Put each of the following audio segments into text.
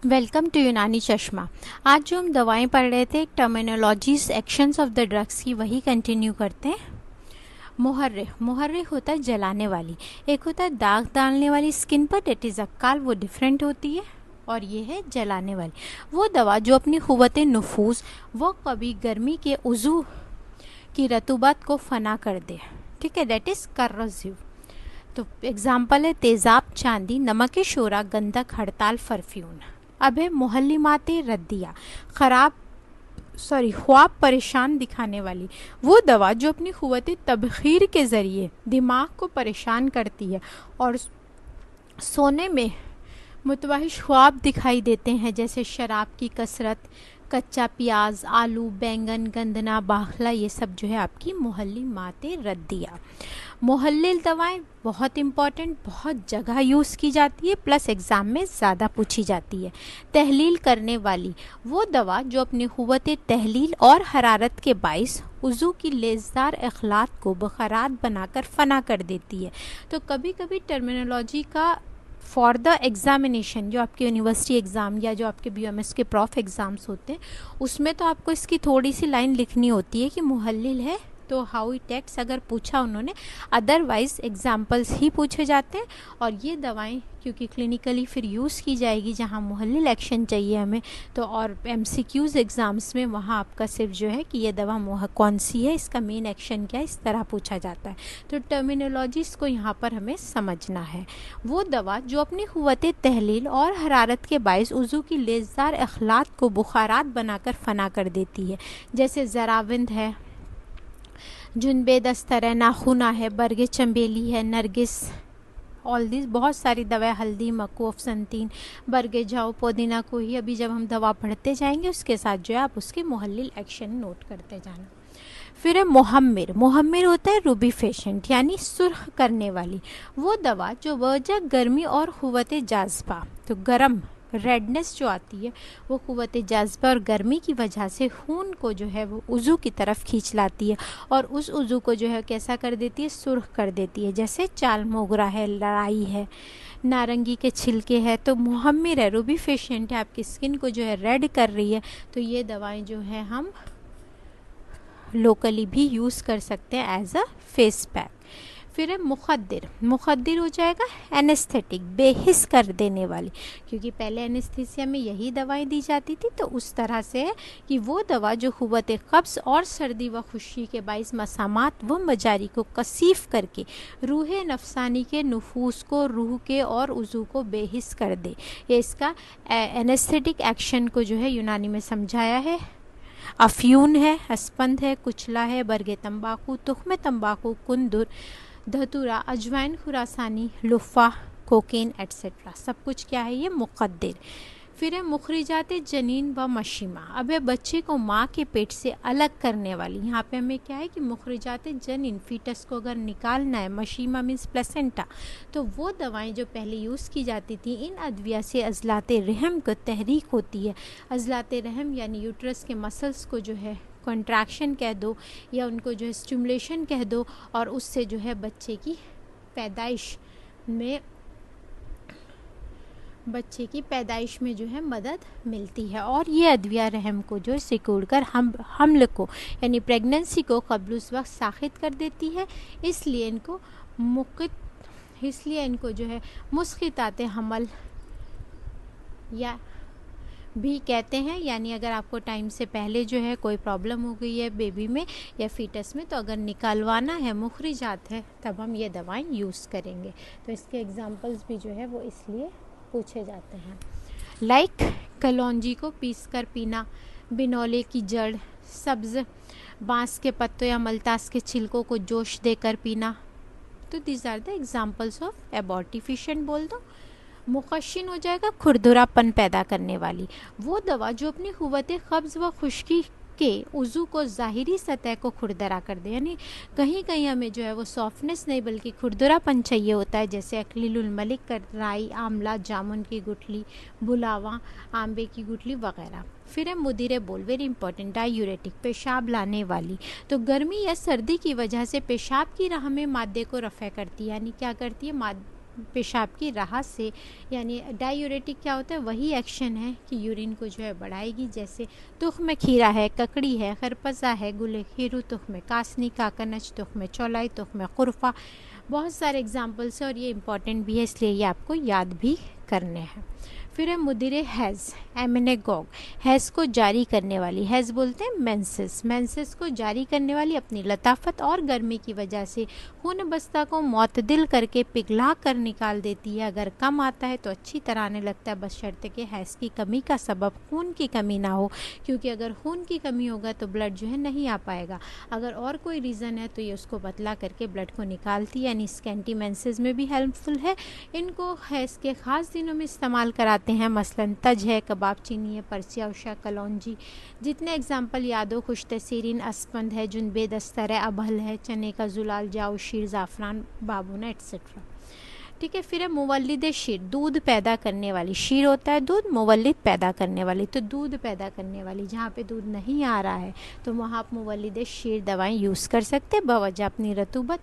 Welcome to यूनानी चश्मा। आज जो हम दवाएं पढ़ रहे थे, terminologies actions of the drugs की, वही कंटिन्यू करते हैं। मुहर्रिक होता है जलाने वाली, एक होता है दाग डालने वाली स्किन पर, डेट इज़ अक्काल, वो डिफरेंट होती है। और ये है जलाने वाली, वो दवा जो अपनी क़ुव्वत नुफूज़ वो कभी गर्मी के उज़ू की रतूबत को फना कर दे, ठीक है, डेट इज़ करसिव। तो एग्जाम्पल है तेज़ाब, चांदी, नमक शोरा, गंधक, हड़ताल, परफ्यूम। अब है मुहल्लिमात रद्दिया, ख्वाब परेशान दिखाने वाली, वो दवा जो अपनी क़ुव्वत तबखीर के ज़रिए दिमाग को परेशान करती है और सोने में मुतवहिश ख्वाब दिखाई देते हैं, जैसे शराब की कसरत, कच्चा प्याज, आलू, बैंगन, गंदना, बाखला, ये सब जो है आपकी मुहल्लिमात रद्दिया। मुहल्लिल दवाएं बहुत इम्पॉर्टेंट, बहुत जगह यूज़ की जाती है, प्लस एग्ज़ाम में ज़्यादा पूछी जाती है। तहलील करने वाली, वो दवा जो अपनी क़ुव्वत तहलील और हरारत के बाइस उज़ू की लेज़दार अखलात को बखरात बनाकर फना कर देती है। तो कभी कभी टर्मिनोलॉजी का फॉर द एग्ज़ामिनेशन, जो आपके यूनिवर्सिटी एग्ज़ाम या जो आपके BUMS के प्रॉफ एग्ज़ाम्स होते हैं, उसमें तो आपको इसकी थोड़ी सी लाइन लिखनी होती है कि मुहल्लिल है, तो हाउ इट एक्ट्स अगर पूछा उन्होंने, अदरवाइज़ एग्जाम्पल्स ही पूछे जाते हैं। और ये दवाएं क्योंकि क्लिनिकली फिर यूज़ की जाएगी, जहाँ मुहल्लिल एक्शन चाहिए हमें, तो और MCQs एग्ज़ाम्स में वहाँ आपका सिर्फ जो है कि ये दवा कौन सी है, इसका मेन एक्शन क्या है, इस तरह पूछा जाता है। तो टर्मिनोलॉजीज़ को यहाँ पर हमें समझना है। वो दवा जो अपनी क़ुव्वत तहलील और हरारत के बाइस उज़ू की लेज़दार अखलात को बुखारात बनाकर फना कर देती है, जैसे ज़राविंद है, जुनबे दस्तर है, नाखुना है, बरगे चंबेली है, नरगिस, ऑल दिस बहुत सारी दवाएं, हल्दी, मक्कू, अफसनतीन, बरगे जाओ, पुदीना को ही अभी जब हम दवा पढ़ते जाएंगे उसके साथ जो है आप उसके मुहल्लिल एक्शन नोट करते जाना। फिर है मुहम्मिर होता है रूबीफेशेंट, यानी सुर्ख करने वाली, वो दवा जो वजह गर्मी और क़ुव्वत जाज़बा, तो गर्म रेडनेस जो आती है वो क़ुव्वत जाज़बा और गर्मी की वजह से खून को जो है वो उज़ू की तरफ खींच लाती है और उस उज़ू को जो है कैसा कर देती है, सुर्ख कर देती है, जैसे चाल मोगरा है, लड़ाई है, नारंगी के छिलके है। तो मुहम्मिर है, रूबीफेशेंट है, आपकी स्किन को जो है रेड कर रही है, तो ये दवाएं जो है हम लोकली भी यूज़ कर सकते हैं एज अ फेस पैक। फिर है मुखद्दिर हो जाएगा एनेस्थेटिक, बेहिस कर देने वाली, क्योंकि पहले एनेस्थीसिया में यही दवाएं दी जाती थी, तो उस तरह से है कि वो दवा जो क़ुव्वत कब्ज़ और सर्दी व खुशी के बाइस मसामात व मजारी को कसीफ करके रूह नफसानी के नुफूस को, रूह के और उज़ू को बेहिस कर दे। ये इसका एनेस्थेटिक एक्शन को जो है यूनानी में समझाया है। अफ्यून है, अस्पंद है, कुचला है, बरगे तंबाकू, तुख्म तंबाकू, कुंदुर, धतूरा, अजवाइन, खुरासानी, लुफ़ा, कोकेन एट्सेट्रा, सब कुछ क्या है, ये मुक़द्दिर। फिर है मुखरिजात जनीन व मशीमा, अब है बच्चे को माँ के पेट से अलग करने वाली। यहाँ पे हमें क्या है कि मुखरिजात जनीन, फीटस को अगर निकालना है, मशीमा मीन्स प्लेसेंटा, तो वो दवाएं जो पहले यूज़ की जाती थी, इन अद्विया से अज़लात रहम को तहरीक होती है। अज़लात रहम यानी यूट्रस के मसल्स को जो है कॉन्ट्रैक्शन कह दो या उनको जो है स्टिमुलेशन कह दो, और उससे जो है बच्चे की पैदाइश में जो है मदद मिलती है। और ये अद्विया रहम को जो सिकुड़ कर हमल को यानी प्रेगनेंसी को क़ब्ल उस वक्त साख़ित कर देती है, इसलिए इनको जो है मुस्क़ितात हमल या भी कहते हैं। यानी अगर आपको टाइम से पहले जो है कोई प्रॉब्लम हो गई है बेबी में या फीटस में, तो अगर निकालवाना है, मुखरिजात है, तब हम ये दवाएं यूज़ करेंगे। तो इसके एग्जांपल्स भी जो है वो इसलिए पूछे जाते हैं, लाइक कलौंजी को पीस कर पीना, बिनौले की जड़, सब्ज़ बांस के पत्तों या मल्तास के छिलकों को जोश देकर पीना। तो these are the examples of abortifacient बोल दो। मुकशिन हो जाएगा खुरदुरापन पैदा करने वाली, वो दवा जो अपनी क़ुव्वत कब्ज़ व खुश्की के उज़ू को ज़ाहिरी सतह को खुरदरा कर दे, यानी कहीं कहीं हमें जो है वो सॉफ्टनेस नहीं बल्कि खुरदरापन चाहिए होता है, जैसे अकलीलुल मलिक का राई, आमला, जामुन की गुठली, बुलावा, आंबे की गुठली वगैरह। फिर है मुदीर बोल, वेरी इंपॉर्टेंट, डायूरेटिक, पेशाब लाने वाली, तो गर्मी या सर्दी की वजह से पेशाब की राह में मादे को रफ़ा करती है, यानी क्या करती है, पेशाब की राह से, यानी डायूरेटिक क्या होता है, वही एक्शन है कि यूरिन को जो है बढ़ाएगी। जैसे तुख्म खीरा है, ककड़ी है, खरपजा है, गुले खीरू, तुख्म कासनी, काकनच, तुख्म चौलाई, तुख्म खुरफा, बहुत सारे एग्जाम्पल्स हैं और ये इंपॉर्टेंट भी है, इसलिए ये आपको याद भी करने हैं। फिर है मुदिरे हैज़, एमिनेगोग, हैज़ को जारी करने वाली, हैज़ बोलते हैं मेंसेस, मेंसेस को जारी करने वाली अपनी लताफत और गर्मी की वजह से खून बस्ता को मुतदिल करके पिघला कर निकाल देती है। अगर कम आता है तो अच्छी तरह आने लगता है, बशर्ते कि हैज़ की कमी का सबब खून की कमी ना हो, क्योंकि अगर खून की कमी होगा तो ब्लड जो है नहीं आ पाएगा। अगर और कोई रीज़न है तो ये उसको बतला करके ब्लड को निकालती है, यानी स्कैंटी मेंसेस में भी हेल्पफुल है। इनको हैज़ के ख़ास दिनों में इस्तेमाल कराते हैं, मसलन तज है, कबाब चीनी है, परसिया उषा, कलौंजी, जितने एग्जाम्पल याद हो, खुश तसीरीन, अस्पंद है, जुनबेद अस्तर है, अबहल है, चने का जुलाल, जाऊ शीर, ज़ाफ़रान, बाबूना एट्सेट्रा। ठीक है। फिर है मुवल्लिद शीर, दूध पैदा करने वाली, शीर होता है दूध, मुवल्लिद पैदा करने वाली, तो दूध पैदा करने वाली, जहाँ पे दूध नहीं आ रहा है तो वहाँ आप मुवल्लिद शीर दवाएं यूज़ कर सकते हैं। बवजह अपनी रतूबत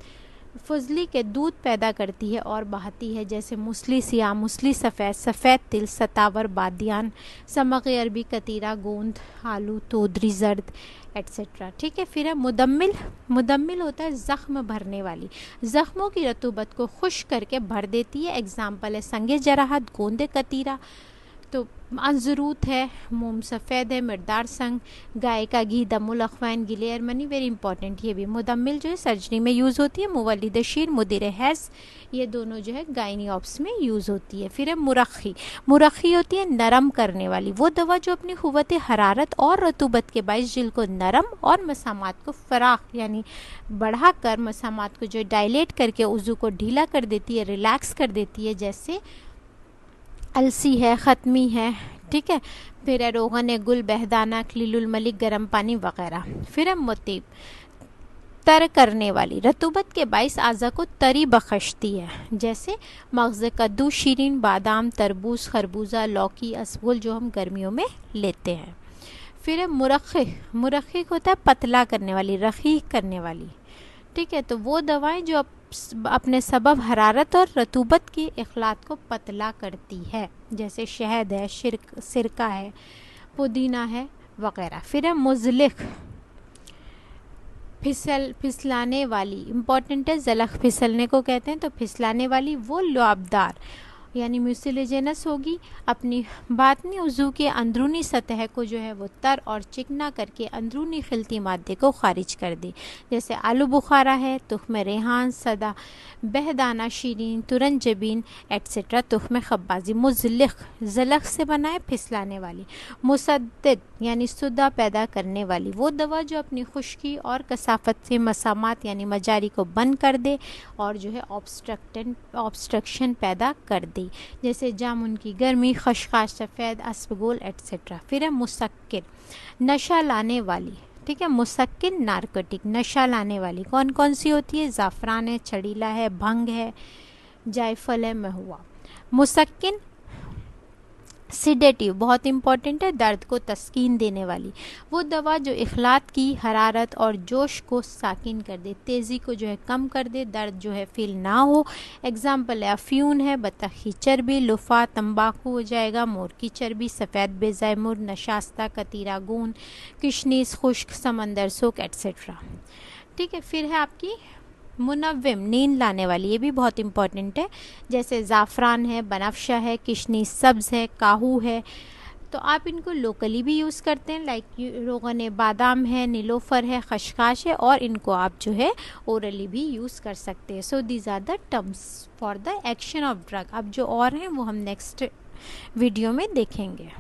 फजली के दूध पैदा करती है और बहाती है, जैसे मुसली सियाह, मुसली सफ़ेद, सफ़ेद तिल, सतावर, बादियान, समक अरबी, कतीरा, गोंद, आलू, तोदरी, जर्द एट्सेट्रा। ठीक है। फिर है मुदम्मिल, मुदम्मिल होता है ज़ख्म भरने वाली, ज़ख्मों की रतूबत को खुश करके भर देती है। एग्जाम्पल है संगे जराहत, गोंदे कतीरा, तो अंजरूत है, मोम सफ़ेद है, मिर्दार संग, गाय का घी, दमुल अखवैन, गिले अरमनी, वेरी इंपॉर्टेंट ये भी। मुदम्मिल जो है सर्जरी में यूज़ होती है, मुवल्लिद शीर, मुदिर हैज़, ये दोनों जो है गायनी ऑप्स में यूज़ होती है। फिर है मुरखी, मुरखी होती है नरम करने वाली, वो दवा जो अपनी क़ुव्वत हरारत और रतूबत के बाइस जिल्द को नरम और मसामात को फ़राख यानी बढ़ा कर मसामात को जो डायलेट करके उज़ू को ढीला कर देती है, रिलैक्स कर देती है, जैसे अलसी है, ख़त्मी है। ठीक है। फिर है रोगन गुल, बहदाना, खलीलुल मलिक, गर्म पानी वगैरह। फिर है मुतीब, तर करने वाली, रतूबत के बाइस आज़ा को तरी बख्शती है, जैसे मगज़ कद्दू, शीरीन, बादाम, तरबूज, खरबूजा, लौकी, असगुल जो हम गर्मियों में लेते हैं। फिर है मुरख़्ख़, मुरख़्ख़ होता है पतला करने वाली, रख़ीक़ करने वाली। ठीक है। तो वो दवाएं जो अपने सबब हरारत और रतूबत की इखलात को पतला करती है, जैसे शहद है, सिरका है, पुदीना है वगैरह। फिर है मुज़लिख, फिसलाने वाली, इम्पॉर्टेंट है, ज़लख फिसलने को कहते हैं, तो फिसलाने वाली वो लुआबदार यानी म्यूसिलेजेनस होगी, अपनी बातनी उज़ू के अंदरूनी सतह को जो है वो तर और चिकना करके अंदरूनी खिलती मादे को खारिज कर दे, जैसे आलू बुखारा है, तुख्म रेहान, सदा, बहदाना, शीरीन, तुरंत जबीन एट्सेट्रा, तुख्म खब्बाजी। मुज़लिख, ज़लख से बना है फिसलाने वाली। मुसद्दिद यानी सुदा पैदा करने वाली, वो दवा जो अपनी खुश्की और कसाफत से मसामात यानी मजारी को बंद कर दे और जो है ऑब्स्ट्रक्शन पैदा कर दे, जैसे जामुन की गर्मी, खशखाश, सफ़ेद, अस्पगोल एट्सेट्रा। फिर है मुसक्किर, नशा लाने वाली। ठीक है। मुसक्किर नारकोटिक, नशा लाने वाली कौन कौन सी होती है, ज़ाफ़रान है, छड़ीला है, भंग है, जायफल है, महुआ। मुसक्किन सिडेटिव, बहुत इंपॉर्टेंट है, दर्द को तस्कीन देने वाली, वो दवा जो इखलात की हरारत और जोश को साकिन कर दे, तेज़ी को जो है कम कर दे, दर्द जो है फील ना हो। एग्जाम्पल है अफ्यून है, बतख की चर्बी, लुफा, तंबाकू हो जाएगा, मोर की चर्बी, सफ़ेद बेज़ैमुर, नशास्ता, कतीरा, गून, किशनीस, खुश्क, समंदर सोक एट्सेट्रा। ठीक है। फिर है आपकी मुनव्विम, नींद लाने वाली, ये भी बहुत इंपॉर्टेंट है, जैसे ज़ाफ़रान है, बनफशा है, किशनीस सब्ज़ है, काहू है, तो आप इनको लोकली भी यूज़ करते हैं, लाइक रोगन बादाम है, नीलोफर है, खशखाश है, और इनको आप जो है ओरली भी यूज़ कर सकते हैं। So these are the terms for the action of drug. अब जो और हैं वो हम नेक्स्ट वीडियो में देखेंगे।